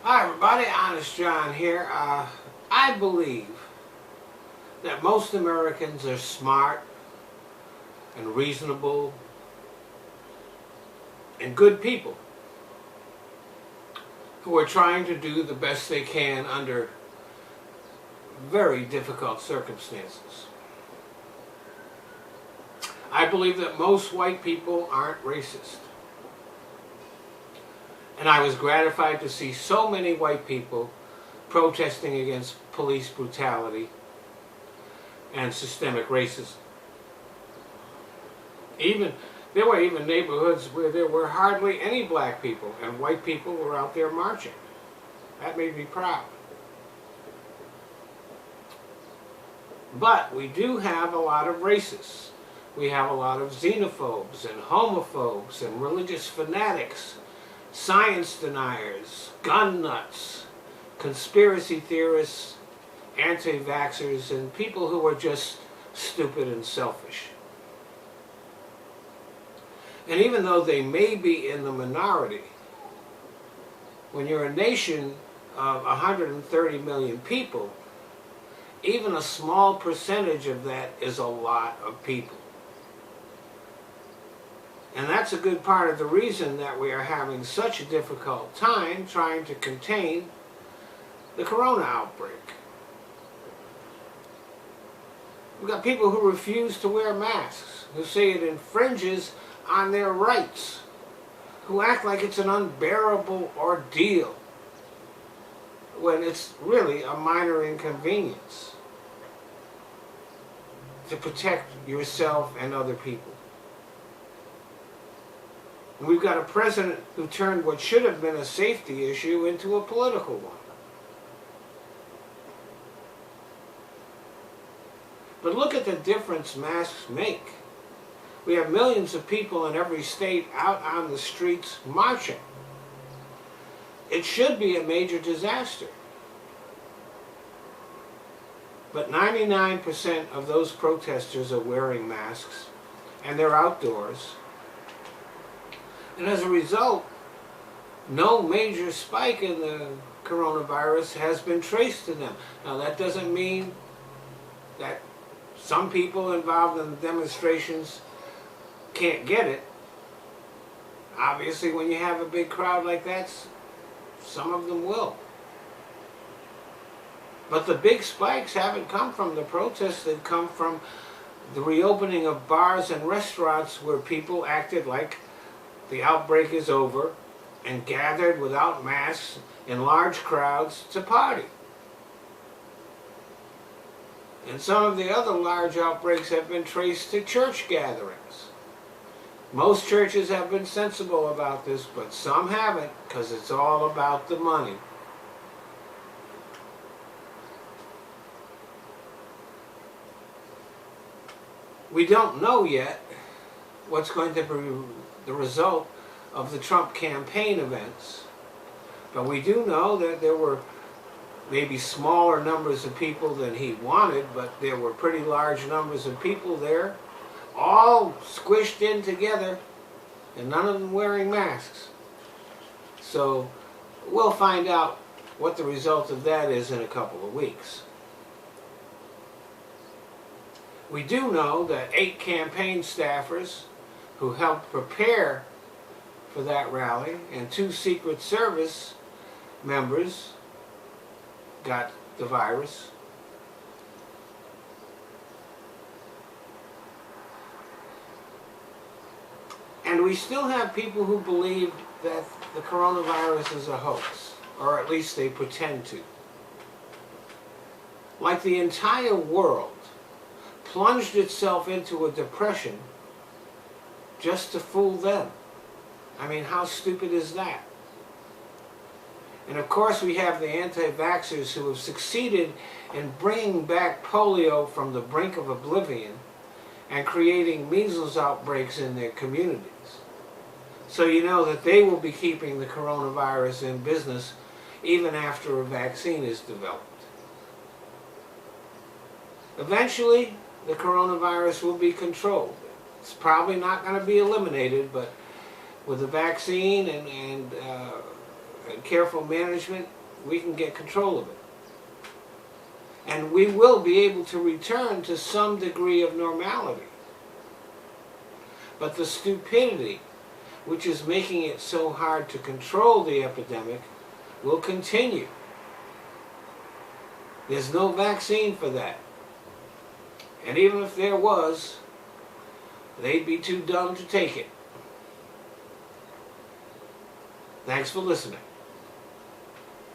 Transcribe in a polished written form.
Hi everybody, Honest John here. I believe that most Americans are smart and reasonable and good people who are trying to do the best they can under very difficult circumstances. I believe that most white people aren't racist. And I was gratified to see so many white people protesting against police brutality and systemic racism. There were even neighborhoods where there were hardly any black people, and white people were out there marching. That made me proud. But we do have a lot of racists. We have a lot of xenophobes and homophobes and religious fanatics, science deniers, gun nuts, conspiracy theorists, anti-vaxxers, and people who are just stupid and selfish. And even though they may be in the minority, when you're a nation of 130 million people, even a small percentage of that is a lot of people. And that's a good part of the reason that we are having such a difficult time trying to contain the corona outbreak. We've got people who refuse to wear masks, who say it infringes on their rights, who act like it's an unbearable ordeal when it's really a minor inconvenience to protect yourself and other people. And we've got a president who turned what should have been a safety issue into a political one. But look at the difference masks make. We have millions of people in every state out on the streets marching. It should be a major disaster. But 99% of those protesters are wearing masks, and they're outdoors. And as a result, no major spike in the coronavirus has been traced to them. Now that doesn't mean that some people involved in the demonstrations can't get it. Obviously, when you have a big crowd like that, some of them will. But the big spikes haven't come from the protests, they've come from the reopening of bars and restaurants where people acted like the outbreak is over and gathered without masks in large crowds to party. And some of the other large outbreaks have been traced to church gatherings. Most churches have been sensible about this, but some haven't, because it's all about the money. We don't know yet what's going to be the result of the Trump campaign events, but we do know that there were maybe smaller numbers of people than he wanted, but there were pretty large numbers of people there, all squished in together, and none of them wearing masks. So we'll find out what the result of that is in a couple of weeks. We do know that 8 campaign staffers who helped prepare for that rally and 2 Secret Service members got the virus. And we still have people who believe that the coronavirus is a hoax, or at least they pretend to. Like the entire world plunged itself into a depression just to fool them. I mean, how stupid is that? And of course we have the anti-vaxxers who have succeeded in bringing back polio from the brink of oblivion and creating measles outbreaks in their communities. So you know that they will be keeping the coronavirus in business even after a vaccine is developed. Eventually, the coronavirus will be controlled. It's probably not going to be eliminated, but with a vaccine and careful management, we can get control of it. And we will be able to return to some degree of normality. But the stupidity, which is making it so hard to control the epidemic, will continue. There's no vaccine for that. And even if there was, they'd be too dumb to take it. Thanks for listening.